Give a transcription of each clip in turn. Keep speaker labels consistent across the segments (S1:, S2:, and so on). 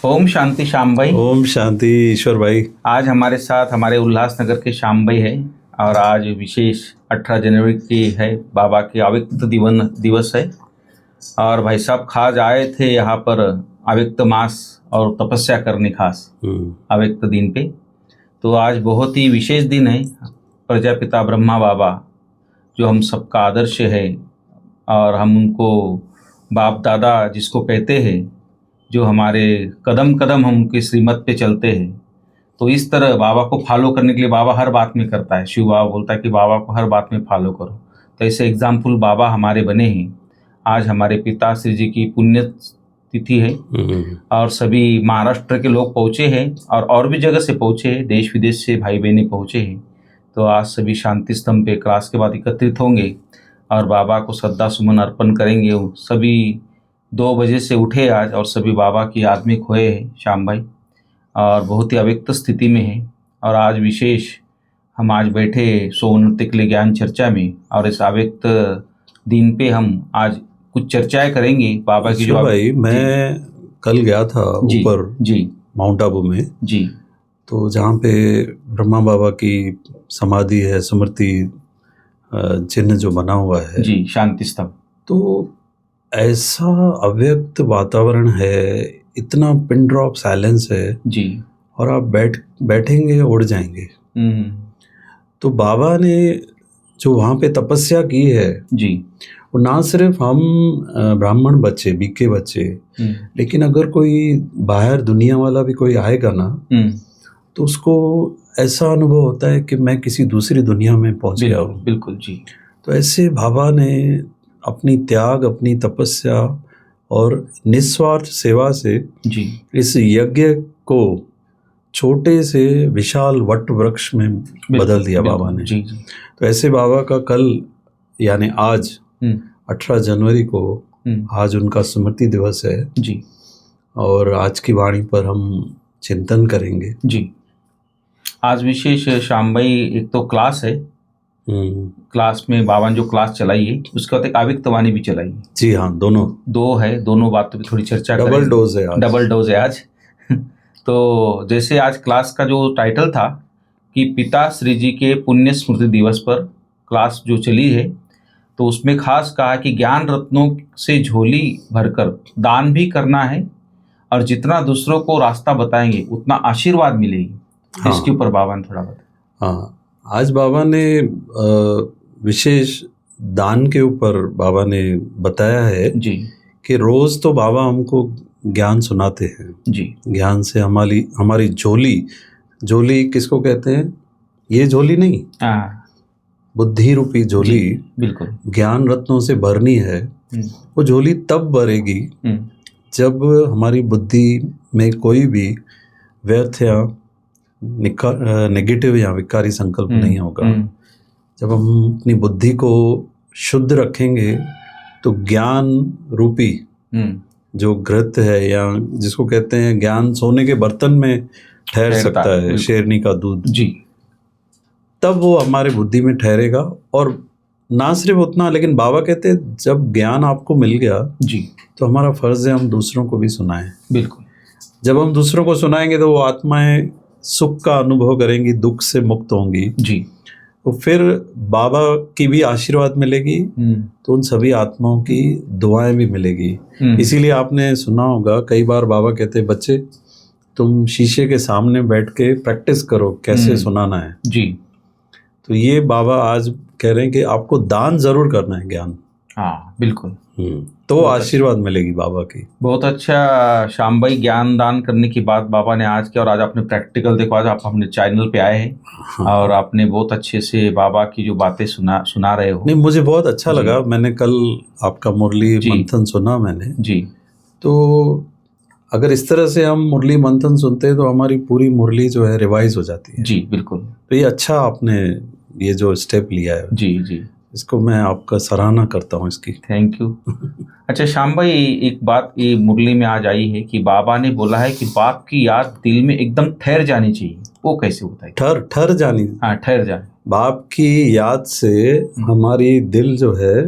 S1: ओम शांति श्याम भाई।
S2: ओम शांति ईश्वर भाई।
S1: आज हमारे साथ हमारे उल्लासनगर के श्याम भाई है और आज विशेष 18 जनवरी की है, बाबा के अव्यक्त दिवस है। और भाई साहब खास आए थे यहाँ पर अव्यक्त मास और तपस्या करने, खास अव्यक्त दिन पे। तो आज बहुत ही विशेष दिन है। प्रजापिता ब्रह्मा बाबा जो हम सबका आदर्श है और हम उनको बाप दादा जिसको कहते हैं, जो हमारे कदम कदम हम उनके श्रीमत पे चलते हैं। तो इस तरह बाबा को फॉलो करने के लिए बाबा हर बात में करता है। शिव बाबा बोलता है कि बाबा को हर बात में फॉलो करो। तो ऐसे एग्जाम्पल बाबा हमारे बने हैं। आज हमारे पिताश्री जी की पुण्य तिथि है और सभी महाराष्ट्र के लोग पहुँचे हैं और भी जगह से पहुँचे हैं, देश विदेश से भाई बहनें पहुँचे हैं। तो आज सभी शांति स्तंभ पे क्लास के बाद एकत्रित होंगे और बाबा को श्रद्धा सुमन अर्पण करेंगे। सभी 2 बजे से उठे आज और सभी बाबा की याद में खोए हैं श्याम भाई, और बहुत ही अव्यक्त स्थिति में है। और आज विशेष हम आज बैठे सोनृत्य के लिए ज्ञान चर्चा में, और इस अव्यक्त दिन पे हम आज कुछ चर्चाएं करेंगे बाबा की। जो
S2: भाई मैं कल गया था ऊपर
S1: जी
S2: माउंट आबू में
S1: जी, तो
S2: जहाँ पे ब्रह्मा बाबा की समाधि है, स्मृति चिन्ह जो बना हुआ है
S1: जी, शांति स्तंभ। तो
S2: ऐसा अव्यक्त वातावरण है, इतना पिन ड्रॉप साइलेंस है
S1: जी,
S2: और आप बैठेंगे उड़ जाएंगे। तो बाबा ने जो वहाँ पे तपस्या की है
S1: जी,
S2: वो ना सिर्फ हम ब्राह्मण बच्चे, बीके बच्चे, लेकिन अगर कोई बाहर दुनिया वाला भी कोई आएगा ना तो उसको ऐसा अनुभव होता है कि मैं किसी दूसरी दुनिया में पहुँच गया हूँ।
S1: बिल्कुल जी।
S2: तो ऐसे बाबा ने अपनी त्याग, अपनी तपस्या और निस्वार्थ सेवा से
S1: जी
S2: इस यज्ञ को छोटे से विशाल वट वृक्ष में बदल दिया बाबा ने।
S1: जी जी।
S2: तो ऐसे बाबा का कल यानी आज 18 जनवरी को आज उनका स्मृति दिवस है
S1: जी,
S2: और आज की वाणी पर हम चिंतन करेंगे
S1: जी। आज विशेष श्याम भाई एक तो क्लास है, क्लास में बाबा ने जो क्लास चलाई है उसके बाद एक अव्यक्त वाणी भी चलाई है।
S2: जी हाँ, दोनों
S1: बातों पे थोड़ी चर्चा करेंगे।
S2: डबल डोज है आज।
S1: तो जैसे आज क्लास का जो टाइटल था कि पिता श्री जी के पुण्य स्मृति दिवस पर क्लास जो चली है, तो उसमें खास कहा कि ज्ञान रत्नों से झोली भरकर दान भी करना है और जितना दूसरों को रास्ता बताएंगे उतना आशीर्वाद मिलेगी। हाँ, इसके ऊपर बाबा ने थोड़ा बताया।
S2: हाँ, आज बाबा ने विशेष दान के ऊपर बाबा ने बताया है
S1: जी
S2: कि रोज तो बाबा हमको ज्ञान सुनाते हैं
S1: जी।
S2: ज्ञान से हमारी झोली किसको कहते हैं? ये झोली नहीं, बुद्धि रूपी झोली
S1: बिल्कुल
S2: ज्ञान रत्नों से भरनी है। वो झोली तब भरेगी जब हमारी बुद्धि में कोई भी व्यर्थ या नेगेटिव या विकारी संकल्प नहीं होगा। जब हम अपनी बुद्धि को शुद्ध रखेंगे तो ज्ञान रूपी जो घृत है, या जिसको कहते हैं ज्ञान सोने के बर्तन में ठहर सकता है, शेरनी का दूध जी, तब वो हमारे बुद्धि में ठहरेगा। और ना सिर्फ उतना, लेकिन बाबा कहते हैं जब ज्ञान आपको मिल गया
S1: जी
S2: तो हमारा फर्ज है हम दूसरों को भी सुनाएं।
S1: बिल्कुल।
S2: जब हम दूसरों को सुनाएंगे तो वो आत्माएं सुख का अनुभव करेंगी, दुख से मुक्त होंगी
S1: जी।
S2: तो फिर बाबा की भी आशीर्वाद मिलेगी, तो उन सभी आत्माओं की दुआएं भी मिलेगी। इसीलिए आपने सुना होगा कई बार बाबा कहते हैं बच्चे तुम शीशे के सामने बैठ के प्रैक्टिस करो कैसे सुनाना है जी। तो ये बाबा आज कह रहे हैं कि आपको दान जरूर करना है ज्ञान।
S1: हाँ बिल्कुल।
S2: तो आशीर्वाद मिलेगी बाबा की।
S1: बहुत अच्छा श्याम भाई, ज्ञान दान करने की बात बाबा ने आज किया और आज आपने प्रैक्टिकल देखो, आज आप अपने चैनल पे आए हैं। हाँ। और आपने बहुत अच्छे से बाबा की जो बातें सुना रहे हो।
S2: नहीं, मुझे बहुत अच्छा लगा। मैंने कल आपका मुरली मंथन सुना मैंने जी। तो अगर इस तरह से हम मुरली मंथन सुनते हैं तो हमारी पूरी मुरली जो है रिवाइज हो जाती है जी। बिल्कुल। तो ये अच्छा आपने ये जो स्टेप लिया है जी जी, इसको मैं आपका सराहना करता हूँ इसकी।
S1: Thank you. अच्छा श्याम भाई, एक बात ये मुरली में आज आई है कि बाबा ने बोला है कि बाप की याद दिल में एकदम ठहर जानी चाहिए। वो कैसे होता है?
S2: ठहर जानी? हाँ,
S1: ठहर जानी।
S2: बाप की याद से हमारी दिल जो है,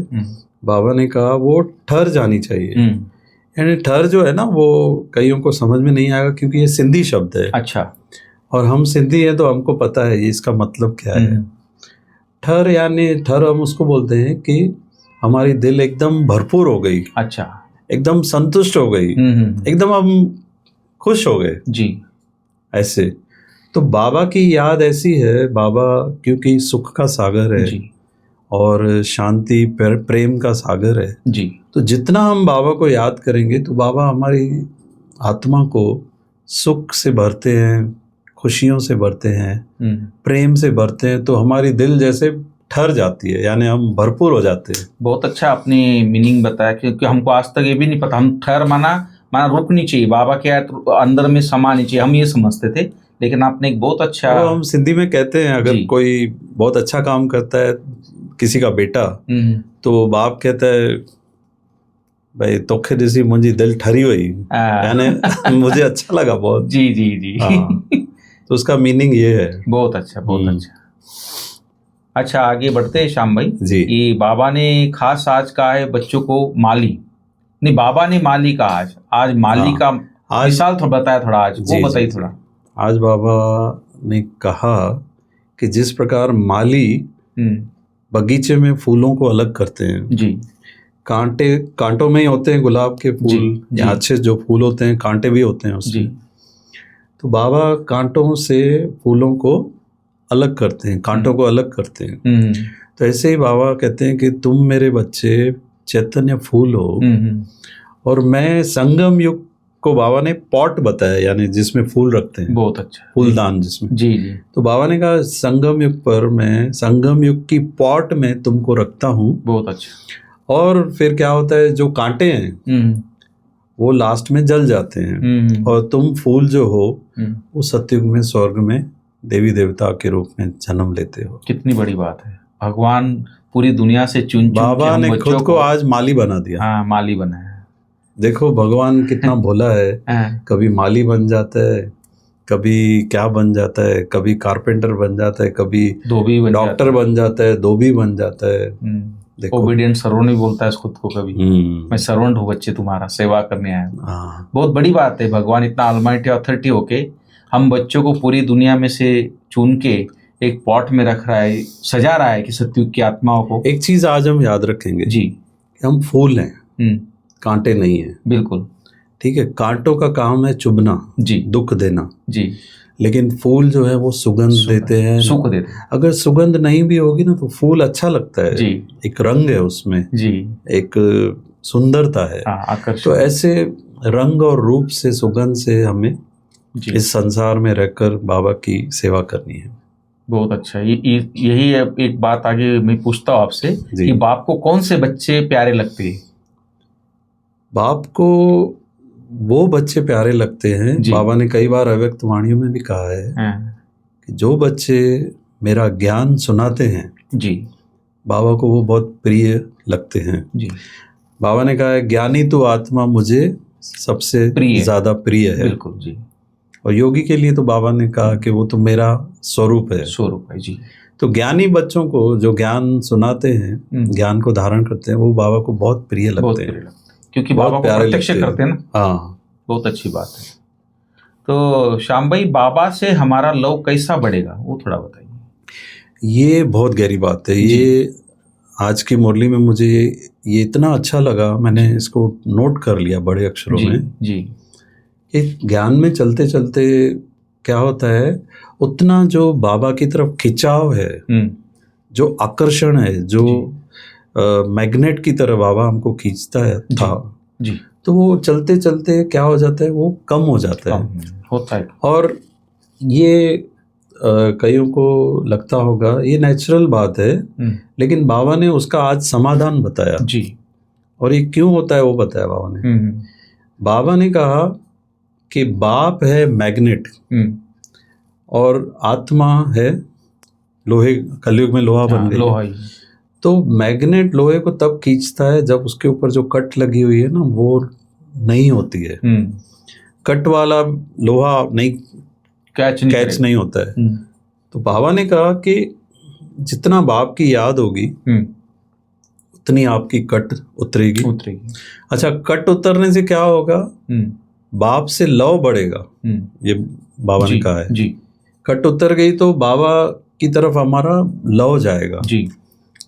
S2: बाबा ने कहा वो ठहर जानी चाहिए। यानी ठर जो है ना वो कईयों को समझ में नहीं आएगा क्योंकि ये सिंधी शब्द है।
S1: अच्छा।
S2: और हम सिंधी हैं तो हमको पता है ये इसका मतलब क्या है। ठर यानी ठर हम उसको बोलते हैं कि हमारी दिल एकदम भरपूर हो गई,
S1: अच्छा,
S2: एकदम संतुष्ट हो गई, एकदम हम खुश हो गए
S1: जी।
S2: ऐसे। तो बाबा की याद ऐसी है, बाबा क्योंकि सुख का सागर है
S1: जी
S2: और शांति प्रेम का सागर है,
S1: जी।
S2: तो जितना हम बाबा को याद करेंगे तो बाबा हमारी आत्मा को सुख से भरते हैं, खुशियों से भरते हैं, प्रेम से भरते हैं, तो हमारी दिल जैसे ठर जाती है, यानी हम भरपूर हो जाते हैं।
S1: बहुत अच्छा आपने मीनिंग बताया, क्योंकि हमको आज तक ये भी नहीं पता। हम ठहर माना रुकनी चाहिए, बाबा के अंदर में समानी चाहिए, हम ये समझते थे। लेकिन आपने एक बहुत अच्छा,
S2: तो हम सिंधी में कहते हैं अगर कोई बहुत अच्छा काम करता है किसी का बेटा, तो बाप कहता है भाई तोखे ॾिसी मुंहिंजी दिल ठरी हुई, यानी मुझे अच्छा लगा बहुत।
S1: जी जी जी।
S2: तो उसका मीनिंग ये है।
S1: बहुत अच्छा, बहुत अच्छा। अच्छा, आगे बढ़ते हैं श्याम भाई
S2: जी।
S1: ये बाबा ने खास आज कहा है बच्चों को माली, नहीं बाबा ने माली का आज माली का मिसाल थोड़ा बताया, थोड़ा आज वो बताइए थोड़ा।
S2: आज बाबा ने कहा कि जिस प्रकार माली बगीचे में फूलों को अलग करते हैं, जी, कांटों में ही होते हैं गुलाब के फूल, या अच्छे जो फूल होते हैं कांटे भी होते हैं उसमें, तो बाबा कांटों से फूलों को अलग करते हैं, कांटों को अलग करते हैं। तो ऐसे ही बाबा कहते हैं कि तुम मेरे बच्चे चैतन्य फूल हो, और मैं संगम युग को बाबा ने पॉट बताया, यानी जिसमें फूल रखते हैं, बहुत अच्छा फूलदान जिसमें, जी जी। तो बाबा ने कहा संगम युग पर मैं संगम युग की पॉट में तुमको रखता हूँ।
S1: बहुत अच्छा।
S2: और फिर क्या होता है, जो कांटे हैं वो लास्ट में जल जाते हैं, और तुम फूल जो हो वो सतयुग में स्वर्ग में देवी देवता के रूप में जन्म लेते हो।
S1: कितनी बड़ी बात है, भगवान पूरी दुनिया से चुन
S2: बाबा ने खुद को आज माली बना दिया।
S1: हाँ, माली बनाया।
S2: देखो भगवान कितना भोला है, कभी माली बन जाता है, कभी क्या बन जाता है, कभी कारपेंटर बन जाता है, कभी
S1: धोबी
S2: डॉक्टर बन जाता है, धोबी बन जाता है।
S1: देखो ओबीडियंट सर्वेंट भी बोलता है खुद को कभी, मैं सर्वेंट हूँ बच्चे तुम्हारा, सेवा करने आया। बहुत बड़ी बात है, भगवान इतना ऑलमाइटी अथॉरिटी होके हम बच्चों को पूरी दुनिया में से चुन के एक पॉट में रख रहा है, सजा रहा है कि सतयुग की आत्माओं को।
S2: एक चीज आज हम याद रखेंगे जी, हम फूल हैं, कांटे नहीं है।
S1: बिल्कुल
S2: ठीक है, कांटों का काम है चुभना जी, दुख देना जी, लेकिन फूल जो है वो सुगंध देते हैं,
S1: सुख देते हैं।
S2: अगर सुगंध नहीं भी होगी ना तो फूल अच्छा लगता है जी, एक रंग है उसमें जी, एक सुंदरता है, आकर्षण। तो ऐसे रंग और रूप से, सुगंध से हमें इस संसार में रहकर बाबा की सेवा करनी है। बहुत अच्छा। यही एक बात आगे मैं पूछता हूँ आपसे कि बाप को कौन से बच्चे प्यारे लगते हैं? बाप को वो बच्चे प्यारे लगते हैं, बाबा ने कई बार अव्यक्त वाणियों में भी कहा है कि जो बच्चे मेरा ज्ञान सुनाते हैं जी, बाबा को वो बहुत प्रिय लगते हैं जी। बाबा ने कहा है ज्ञानी तो आत्मा मुझे सबसे ज्यादा प्रिय है। बिल्कुल जी। और योगी के लिए तो बाबा ने कहा कि वो तो मेरा स्वरूप है, स्वरूप है जी। तो ज्ञानी बच्चों को जो ज्ञान सुनाते हैं, ज्ञान को धारण करते हैं, वो बाबा को बहुत प्रिय लगते हैं, क्योंकि बाबा को प्रत्यक्ष करते हैं ना। हाँ, बहुत अच्छी बात है। तो श्याम भाई, बाबा से हमारा लव कैसा बढ़ेगा वो थोड़ा बताइए। ये बहुत गहरी बात है। ये आज की मुरली में मुझे ये इतना अच्छा लगा, मैंने इसको नोट कर लिया बड़े अक्षरों में जी। एक ज्ञान में चलते चलते क्या होता है, उतना जो बाबा की तरफ खिंचाव है, जो आकर्षण है, जो मैग्नेट की तरह बाबा हमको खींचता है था जी, तो वो चलते चलते क्या हो जाता है, वो कम हो जाता है, होता है। और ये कईयों को लगता होगा ये नेचुरल बात है, लेकिन बाबा ने उसका आज समाधान बताया जी। और ये क्यों होता है वो बताया बाबा ने। बाबा ने कहा कि बाप है मैग्नेट और आत्मा है लोहे, कलयुग में लोहा बन गई लोहा। तो मैग्नेट लोहे को तब खींचता है जब उसके ऊपर जो कट लगी हुई है ना वो नहीं होती है, कट वाला लोहा नहीं कैच नहीं होता है। तो बाबा ने कहा कि जितना बाप की याद होगी उतनी आपकी कट उतरेगी।
S1: उतरेगी।
S2: अच्छा, कट उतरने से क्या होगा? बाप से लव बढ़ेगा, ये बाबा ने कहा है।
S1: जी।
S2: कट उतर गई तो बाबा की तरफ हमारा लव जाएगा
S1: जी।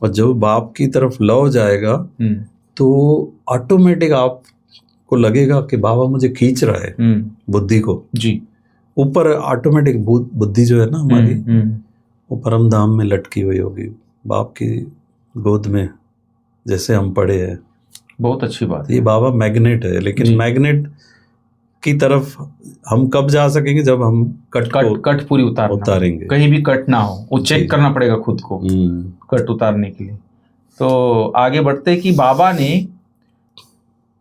S2: और जब बाप की तरफ लव जाएगा तो ऑटोमेटिक आपको लगेगा कि बाबा मुझे खींच रहा है, बुद्धि को
S1: जी
S2: ऊपर। ऑटोमेटिक बुद्धि जो है ना हमारी, वो परम धाम में लटकी हुई होगी बाप की गोद में, जैसे हम पड़े हैं।
S1: बहुत अच्छी बात है।
S2: ये बाबा मैग्नेट है, लेकिन मैग्नेट की तरफ हम कब जा सकेंगे? जब हम कट
S1: पूरी उतारेंगे, कहीं भी कट ना हो, वो चेक करना पड़ेगा खुद को कट उतारने के लिए। तो आगे बढ़ते कि बाबा ने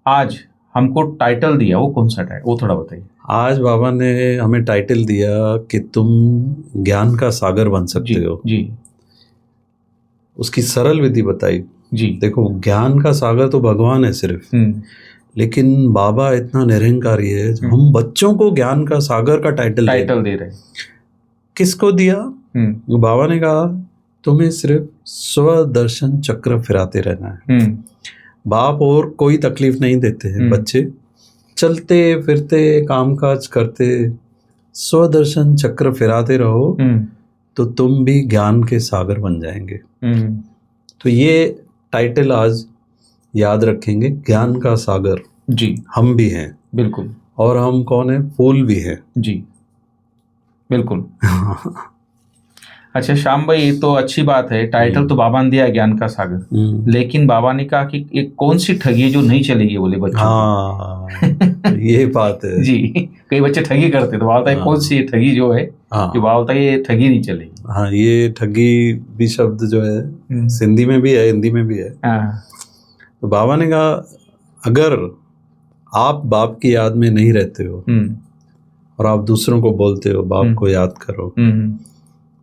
S1: आज हमको टाइटल दिया, वो कौन सा टाइटल, वो थोड़ा बताइए।
S2: आज बाबा ने हमें टाइटल दिया कि तुम ज्ञान का सागर बन सकते हो।
S1: जी।
S2: उसकी सरल विधि बताई।
S1: जी।
S2: देखो, ज्ञान का सागर तो भगवान है सिर्फ, लेकिन बाबा इतना निरंकारी है। हम बच्चों को ज्ञान का सागर का टाइटल दे रहे। किसको दिया? बाबा ने कहा तुम्हें सिर्फ स्वदर्शन चक्र फिराते रहना है। बाप और कोई तकलीफ नहीं देते हैं। बच्चे चलते फिरते कामकाज करते स्वदर्शन चक्र फिराते रहो तो तुम भी ज्ञान के सागर बन जाएंगे। तो ये टाइटल आज याद रखेंगे, ज्ञान का सागर।
S1: जी। हम भी हैं, बिल्कुल।
S2: और हम कौन है? फूल भी हैं।
S1: जी, बिल्कुल। अच्छा श्याम भाई, ये तो अच्छी बात है, टाइटल तो बाबा ने दिया है ज्ञान का सागर, लेकिन बाबा ने कहा कि एक कौन सी ठगी है जो नहीं चलेगी, बोले बच्चों।
S2: ये बात है।
S1: जी, कई बच्चे ठगी करते तो बाबा है कौन सी ठगी जो है कि बाबा ये ठगी नहीं चलेगी।
S2: हाँ, ये ठगी भी शब्द जो है सिंधी में भी है, हिंदी में भी है। तो बाबा ने कहा अगर आप बाप की याद में नहीं रहते हो और आप दूसरों को बोलते हो बाप को याद करो,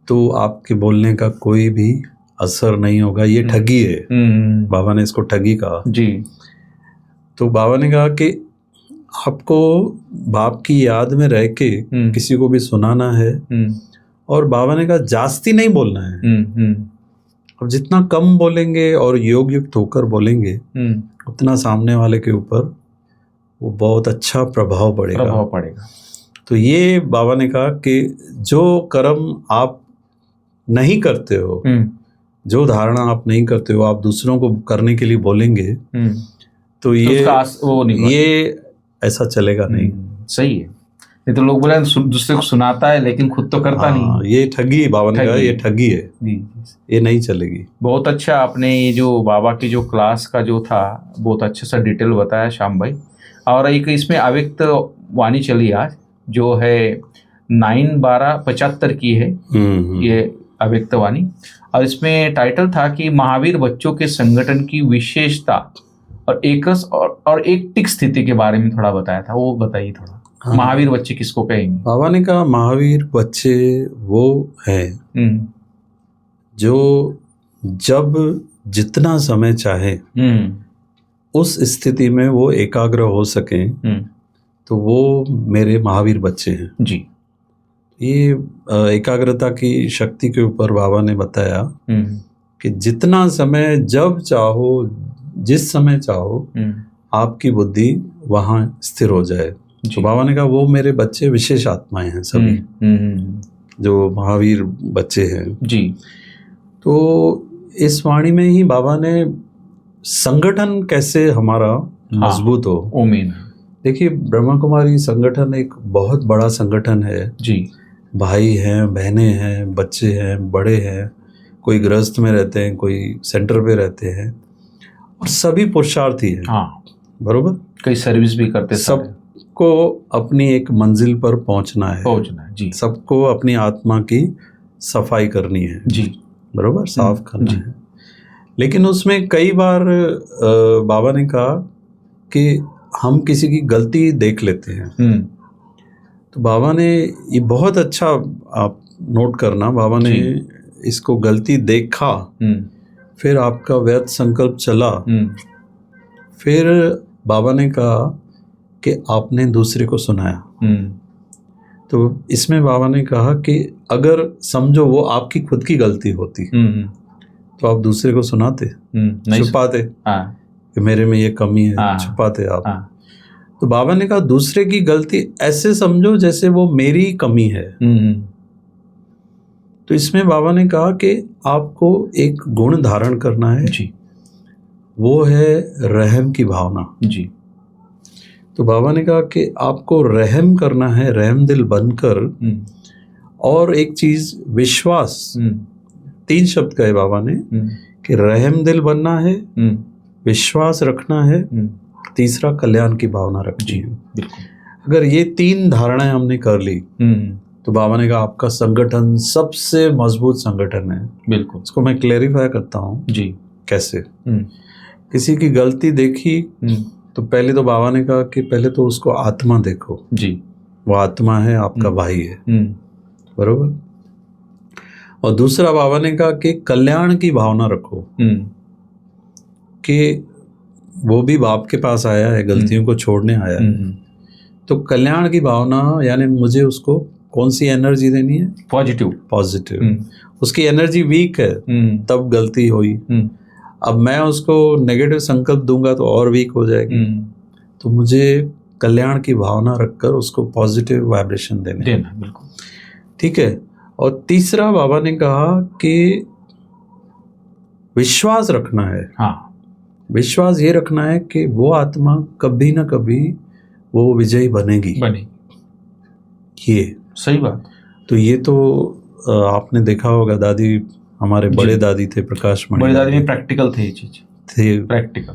S2: तो आपके बोलने का कोई भी असर नहीं होगा। ये ठगी है। बाबा ने इसको ठगी कहा। जी। तो बाबा ने कहा कि आपको बाप की याद में रह के किसी को भी सुनाना है, और बाबा ने कहा जास्ती नहीं बोलना है। अब जितना कम बोलेंगे और योग युक्त होकर बोलेंगे उतना सामने वाले के ऊपर वो बहुत अच्छा प्रभाव पड़ेगा। तो ये बाबा ने कहा कि जो कर्म आप नहीं करते हो, जो धारणा आप नहीं करते हो, आप दूसरों को करने के लिए बोलेंगे तो ये ऐसा चलेगा नहीं।
S1: सही है। नहीं तो लोग बोले दूसरे को सुनाता है लेकिन खुद तो करता नहीं।
S2: ये ठगी, बाबा ने कहा ये ठगी है, ये नहीं चलेगी।
S1: बहुत अच्छा आपने ये जो बाबा की जो क्लास का जो था बहुत अच्छे से डिटेल बताया श्याम भाई। और एक इसमें अव्यक्त वाणी चली आज जो है 9/12/75 की है ये अव्यक्त वाणी, और इसमें टाइटल था कि महावीर बच्चों के संगठन की विशेषता और एकटिक स्थिति के बारे में थोड़ा बताया था, वो बताइए थोड़ा। हाँ। महावीर बच्चे किसको कहेंगे?
S2: बाबा ने कहा महावीर बच्चे वो हैं जो जब जितना समय चाहे उस स्थिति में वो एकाग्र हो सकें, तो वो मेरे महावीर बच्चे हैं। जी। ये एकाग्रता की शक्ति के ऊपर बाबा ने बताया कि जितना समय जब चाहो, जिस समय चाहो आपकी बुद्धि वहाँ स्थिर हो जाए। तो बाबा ने कहा वो मेरे बच्चे विशेष आत्माएं हैं सभी, जो महावीर बच्चे हैं। जी। तो इस वाणी में ही बाबा ने संगठन कैसे हमारा मजबूत हो। देखिए, ब्रह्मा कुमारी संगठन एक बहुत बड़ा संगठन है। जी। भाई हैं, बहनें हैं, बच्चे हैं, बड़े हैं, कोई गृहस्थ में रहते हैं, कोई सेंटर पे रहते हैं, और सभी पुरुषार्थी हैं। हाँ, बरोबर।
S1: कई सर्विस भी करते।
S2: सबको अपनी एक मंजिल पर पहुंचना है। जी। सबको अपनी आत्मा की सफाई करनी है। जी। बरोबर, साफ करना है। लेकिन उसमें कई बार बाबा ने कहा कि हम किसी की गलती देख लेते हैं। तो बाबा ने ये बहुत अच्छा, आप नोट करना, बाबा ने इसको गलती देखा, फिर आपका व्यर्थ संकल्प चला, फिर बाबा ने कहा कि आपने दूसरे को सुनाया। तो इसमें बाबा ने कहा कि अगर समझो वो आपकी खुद की गलती होती तो आप दूसरे को सुनाते,
S1: नहीं
S2: छुपाते
S1: हाँ
S2: कि मेरे में ये कमी है,
S1: हाँ,
S2: छुपाते आप।
S1: हाँ,
S2: तो बाबा ने कहा दूसरे की गलती ऐसे समझो जैसे वो मेरी कमी है। तो इसमें बाबा ने कहा कि आपको एक गुण धारण करना है
S1: जी,
S2: वो है रहम की भावना
S1: जी,
S2: तो बाबा ने कहा कि आपको रहम करना है, रहम दिल बनकर। और एक चीज विश्वास, 3 शब्द कहे बाबा ने कि रहम दिल बनना है, विश्वास रखना है, तीसरा कल्याण की भावना रखनी है।
S1: बिल्कुल।
S2: अगर ये 3 धारणाएं हमने कर ली तो बाबा ने कहा आपका संगठन सबसे मजबूत संगठन है।
S1: बिल्कुल।
S2: इसको मैं क्लेरिफाई करता हूँ
S1: जी।
S2: कैसे। किसी की गलती देखी तो पहले तो बाबा ने कहा कि पहले तो उसको आत्मा देखो
S1: जी,
S2: वो आत्मा है, आपका भाई है, बरोबर। और दूसरा बाबा ने कहा कि कल्याण की भावना रखो कि वो भी बाप के पास आया है, गलतियों को छोड़ने आया है। तो कल्याण की भावना यानी मुझे उसको कौन सी एनर्जी देनी है? पॉजिटिव। उसकी एनर्जी वीक है तब गलती हुई। अब मैं उसको नेगेटिव संकल्प दूंगा तो और वीक हो जाएगी। तो मुझे कल्याण की भावना रखकर उसको पॉजिटिव वाइब्रेशन देना।
S1: बिल्कुल
S2: ठीक है। और तीसरा बाबा ने कहा कि विश्वास रखना है।
S1: हाँ,
S2: विश्वास ये रखना है कि वो आत्मा कभी ना कभी वो विजयी बनेगी। ये
S1: सही बात।
S2: तो ये तो आपने देखा होगा, दादी हमारे बड़े दादी थे प्रकाश मणि,
S1: बड़े दादी में प्रैक्टिकल थे ये चीज,
S2: थे
S1: प्रैक्टिकल।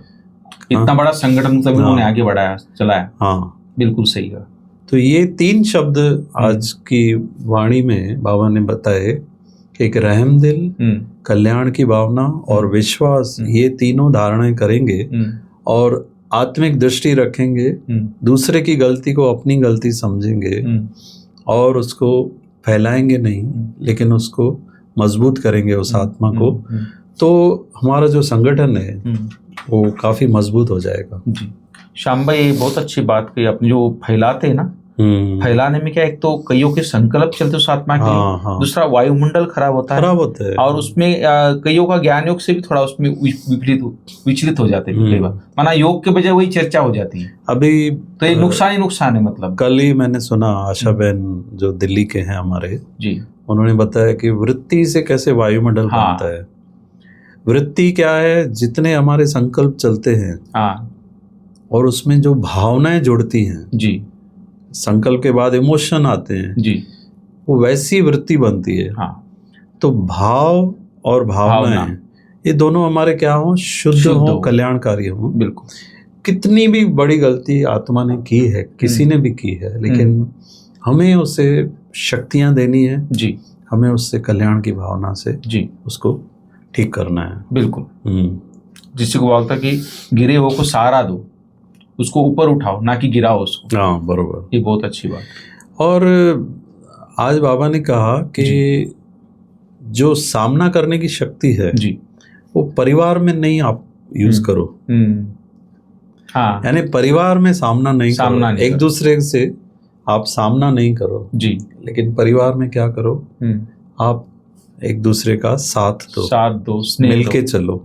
S1: इतना बड़ा संगठन तभी उन्होंने आगे बढ़ाया, चलाया।
S2: हाँ,
S1: बिल्कुल सही कहा।
S2: तो ये 3 शब्द आज की वाणी में बाबा ने बताए कि एक रहम दिल, कल्याण की भावना और विश्वास, ये तीनों धारणाएं करेंगे और आत्मिक दृष्टि रखेंगे, दूसरे की गलती को अपनी गलती समझेंगे और उसको फैलाएंगे नहीं लेकिन उसको मजबूत करेंगे उस आत्मा को, तो हमारा जो संगठन है वो काफी मजबूत हो जाएगा।
S1: जी, श्याम भाई बहुत अच्छी बात कही आपने। जो फैलाते हैं ना, फैलाने में क्या, एक तो कईयों के संकल्प चलते उस आत्मा के लिए, दूसरा वायुमंडल खराब होता है और उसमें कईयों का ज्ञान योग से भी थोड़ा उसमें विचलित हो जाते हैं कई बार, माना योग के बजाय वही चर्चा हो जाती है।
S2: अभी
S1: तो ये नुकसान ही नुकसान है। मतलब कल
S2: ही मैंने सुना आशा बहन जो दिल्ली के हैं हमारे
S1: जी,
S2: उन्होंने बताया कि वृत्ति से कैसे वायुमंडल बनता है। वृत्ति क्या है? जितने हमारे संकल्प चलते हैं और उसमें जो भावनाएं जुड़ती हैं जी, संकल्प के बाद इमोशन आते हैं जी, वो वैसी वृत्ति बनती है। तो भाव और भावनाएं ये दोनों हमारे क्या हो? शुद्ध हो, कल्याणकारी हो। बिल्कुल। कितनी भी बड़ी गलती आत्मा ने की है, किसी ने भी की है, लेकिन हमें उसे शक्तियां देनी है जी, हमें उससे कल्याण की भावना से जी उसको ठीक करना है। बिल्कुल।
S1: जिसको बोलता कि गिरे हुए को सहारा दो, उसको ऊपर उठाओ, ना कि गिराओ उसको।
S2: हाँ, बरोबर।
S1: ये बहुत अच्छी बात।
S2: और आज बाबा ने कहा कि जो सामना करने की शक्ति है जी, वो परिवार में नहीं आप यूज करो। हाँ, यानी परिवार में सामना नहीं करो, एक दूसरे से आप सामना नहीं करो जी, लेकिन परिवार में क्या करो, आप एक दूसरे का साथ दो, मिलके चलो।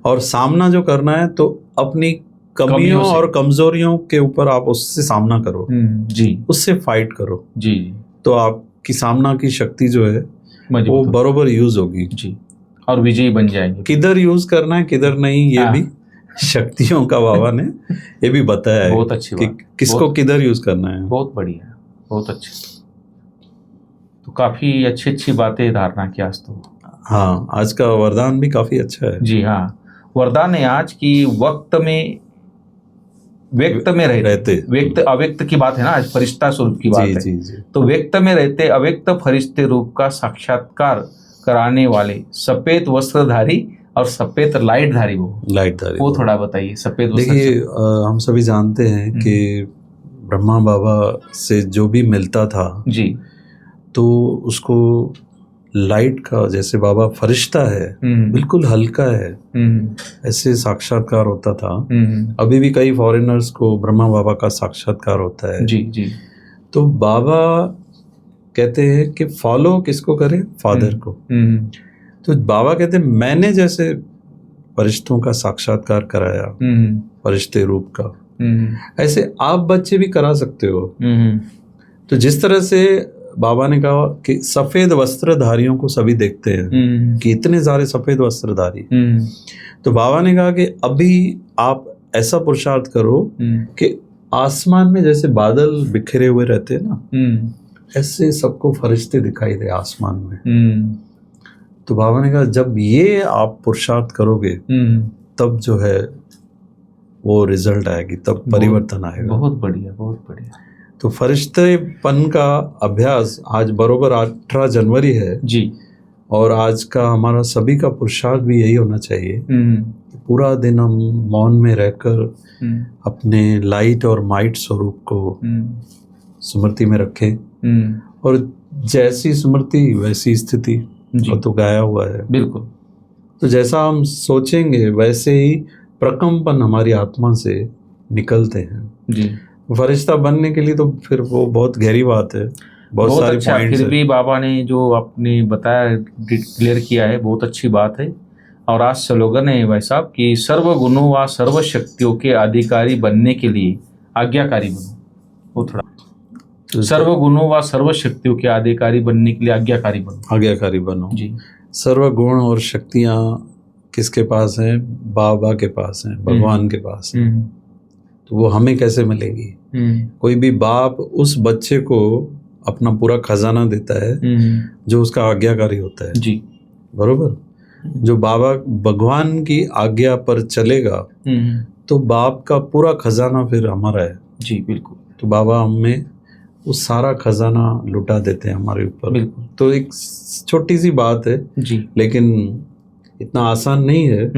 S2: और सामना जो करना है तो अपनी कमियों और कमजोरियों के ऊपर आप उससे सामना करो जी, उससे फाइट करो जी। तो आपकी सामना की शक्ति जो है वो बरोबर यूज होगी जी,
S1: और विजयी बन जाएंगे।
S2: किधर यूज करना है किधर नहीं, ये भी शक्तियों का बाबा ने ये भी बताया है।
S1: बहुत अच्छी बात।
S2: किसको किधर यूज करना है।
S1: बहुत बढ़िया, बहुत अच्छी। तो काफी अच्छी बातें धारणा की आज तो।
S2: हाँ, आज का वरदान भी काफी अच्छा है
S1: जी। हाँ, वरदान है आज की वक्त में व्यक्त में रहते, व्यक्त अव्यक्त की बात है ना, आज फरिश्ता स्वरूप की बात है
S2: जी, जी।
S1: तो व्यक्त में रहते अव्यक्त फरिश्ते रूप का साक्षात्कार कराने वाले सफेद वस्त्रधारी और सफेद लाइटधारी, वो थोड़ा बताइए। सफेद वस्त्र,
S2: देखिए हम सभी जानते हैं कि ब्रह्मा बाबा से जो भी मिलता था जी, तो उसको लाइट का, जैसे बाबा फरिश्ता है, बिल्कुल हल्का है, ऐसे साक्षात्कार होता था। अभी भी कई फॉरेनर्स को ब्रह्मा बाबा का साक्षात्कार होता है जी, जी। तो बाबा कहते हैं कि फॉलो किसको करें? फादर को। तो बाबा कहते हैं मैंने जैसे फरिश्तों का साक्षात्कार कराया, फरिश्ते रूप का, ऐसे आप बच्चे भी करा सकते हो। तो जिस तरह से बाबा ने कहा कि सफेद वस्त्रधारियों को सभी देखते हैं कि इतने सारे सफेद वस्त्रधारी, तो बाबा ने कहा कि अभी आप ऐसा पुरुषार्थ करो कि आसमान में जैसे बादल बिखरे हुए रहते हैं ना, ऐसे सबको फरिश्ते दिखाई दे आसमान में। तो बाबा ने कहा जब ये आप पुरुषार्थ करोगे तब जो है वो रिजल्ट आएगी, तब परिवर्तन आएगा।
S1: बहुत बढ़िया, बहुत बढ़िया।
S2: तो फरिश्तेपन का अभ्यास आज बरोबर 18 जनवरी है
S1: जी,
S2: और आज का हमारा सभी का पुरुषार्थ भी यही होना चाहिए। पूरा दिन हम मौन में रहकर अपने लाइट और माइट स्वरूप को स्मृति में रखें, और जैसी स्मृति वैसी स्थिति, वो तो गाया हुआ है।
S1: बिल्कुल।
S2: तो जैसा हम सोचेंगे वैसे ही प्रकंपन हमारी आत्मा से निकलते हैं
S1: जी।
S2: फरिश्ता बनने के लिए तो फिर वो बहुत गहरी बात है, बहुत सारे
S1: अच्छा,
S2: पॉइंट्स
S1: फिर भी बाबा ने जो आपने बताया, क्लियर किया है, बहुत अच्छी बात है। और आज स्लोगन है भाई साहब कि सर्व गुणों व सर्व शक्तियों के अधिकारी बनने के लिए आज्ञाकारी बनो। वो थोड़ा
S2: तो
S1: सर्व गुणों व सर्व शक्तियों के अधिकारी बनने के लिए आज्ञाकारी बनो।
S2: आज्ञाकारी बनो
S1: जी।
S2: सर्व गुण और शक्तियाँ किसके पास हैं? बाबा के पास हैं, भगवान के पास हैं। तो वो हमें कैसे मिलेगी? कोई भी बाप उस बच्चे को अपना पूरा खजाना देता है जो उसका आज्ञाकारी होता है।
S1: जी,
S2: बरोबर। जो बाबा भगवान की आज्ञा पर चलेगा तो बाप का पूरा खजाना फिर हमारा है।
S1: जी बिल्कुल।
S2: तो बाबा हमें वो सारा खजाना लुटा देते हैं हमारे ऊपर।
S1: बिल्कुल।
S2: तो एक छोटी सी बात है
S1: जी,
S2: लेकिन इतना आसान नहीं है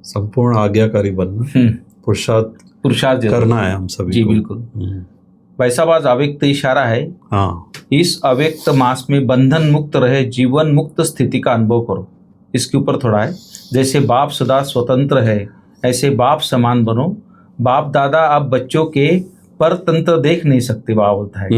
S2: संपूर्ण आज्ञाकारी बनना। पुरुषार्थ करना है हम सभी
S1: जी
S2: को।
S1: बिल्कुल। भाई साहब, आज अव्यक्त इशारा है।
S2: हाँ,
S1: इस अव्यक्त मास में बंधन मुक्त रहे जीवन मुक्त स्थिति का अनुभव करो। इसके ऊपर थोड़ा है, जैसे बाप सदा स्वतंत्र है ऐसे बाप समान बनो। बाप दादा आप बच्चों के परतंत्र देख नहीं सकते, बाबा बोलता है।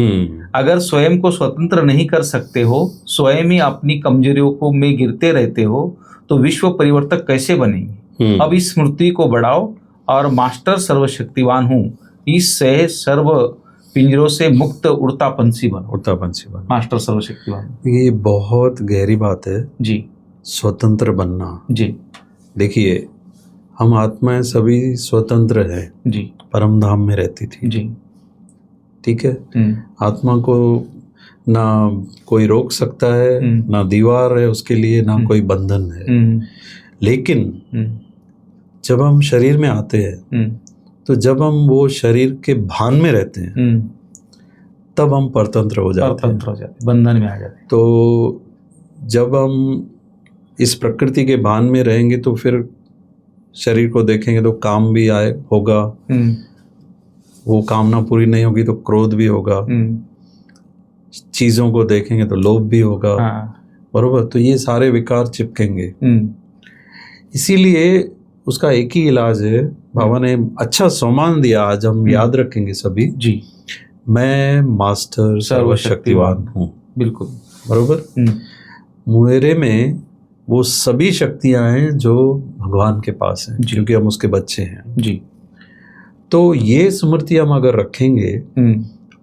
S1: अगर स्वयं को स्वतंत्र नहीं कर सकते हो, स्वयं ही अपनी कमजोरियों को में गिरते रहते हो, तो विश्व परिवर्तक कैसे बनेंगे? अब इस स्मृति को बढ़ाओ और मास्टर सर्वशक्तिवान हूँ इससे सर्व पिंजरों से मुक्त उड़ता पंछी बनो। मास्टर सर्वशक्तिवान।
S2: ये बहुत गहरी बात है
S1: जी।
S2: स्वतंत्र बनना।
S1: जी।
S2: देखिए, हम आत्माएं सभी स्वतंत्र हैं
S1: जी।
S2: परम धाम में रहती थी।
S1: जी।
S2: ठीक है। आत्मा को ना कोई रोक सकता है, ना दीवार है उसके लिए, ना कोई बंधन है। लेकिन जब हम शरीर में आते हैं तो जब हम वो शरीर के भान में रहते हैं तब हम परतंत्र हो जाते हैं,
S1: बंधन में आ जाते हैं।
S2: तो जब हम इस प्रकृति के भान में रहेंगे तो फिर शरीर को देखेंगे तो काम भी होगा, वो कामना पूरी नहीं होगी तो क्रोध भी होगा, चीजों को देखेंगे तो लोभ भी होगा। बरोबर। तो ये सारे विकार चिपकेंगे। इसीलिए उसका एक ही इलाज है। बाबा ने अच्छा सम्मान दिया, आज हम याद रखेंगे सभी। जी। मैं मास्टर सर्वशक्तिवान हूँ। बिल्कुल। बरोबर। मेरे में वो सभी शक्तियां हैं जो भगवान के पास हैं, क्योंकि हम उसके बच्चे हैं। जी। तो ये स्मृति हम अगर रखेंगे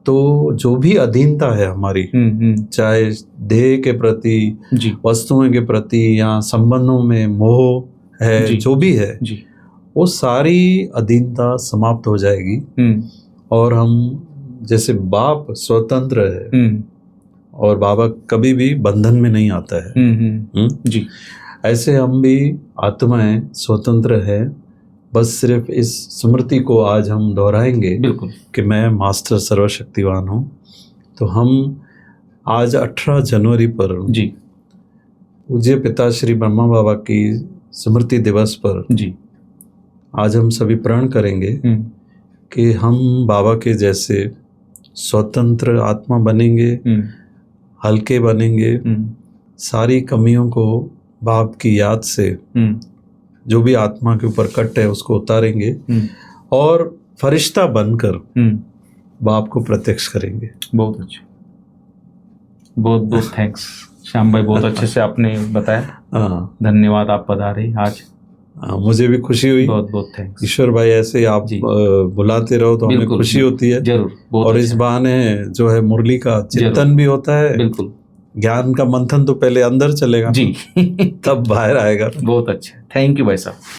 S2: तो जो भी अधीनता है हमारी, चाहे देह के प्रति, वस्तुओं के प्रति या संबंधों में मोह है, जो भी है, वो सारी अधीनता समाप्त हो जाएगी। और हम जैसे बाप स्वतंत्र है और बाबा कभी भी बंधन में नहीं आता है। जी। ऐसे हम भी आत्माएं स्वतंत्र है। बस सिर्फ इस स्मृति को आज हम दोहराएंगे कि मैं मास्टर सर्वशक्तिवान हूँ। तो हम आज 18 जनवरी पर जी पूज्य पिता श्री ब्रह्मा बाबा की स्मृति दिवस पर जी आज हम सभी प्रण करेंगे कि हम बाबा के जैसे स्वतंत्र आत्मा बनेंगे, हल्के बनेंगे, सारी कमियों को बाप की याद से जो भी आत्मा के ऊपर कट है उसको उतारेंगे और फरिश्ता बनकर बाप को प्रत्यक्ष करेंगे।
S1: बहुत अच्छा, बहुत बहुत थैंक्स। श्याम भाई बहुत अच्छे से आपने बताया।
S2: हाँ
S1: धन्यवाद, आप पधारे आज।
S2: मुझे भी खुशी हुई।
S1: बहुत बहुत थैंक्स।
S2: ईश्वर भाई ऐसे आप
S1: जी।
S2: बुलाते रहो तो हमें
S1: बिल्कुल,
S2: खुशी होती है।
S1: जरूर, बहुत
S2: और
S1: अच्छा।
S2: इस बहाने जो है मुरली का चिंतन
S1: जरूर।
S2: भी होता है।
S1: बिल्कुल।
S2: ज्ञान का मंथन तो पहले अंदर चलेगा
S1: जी
S2: तब बाहर आएगा।
S1: बहुत अच्छा, थैंक यू भाई साहब।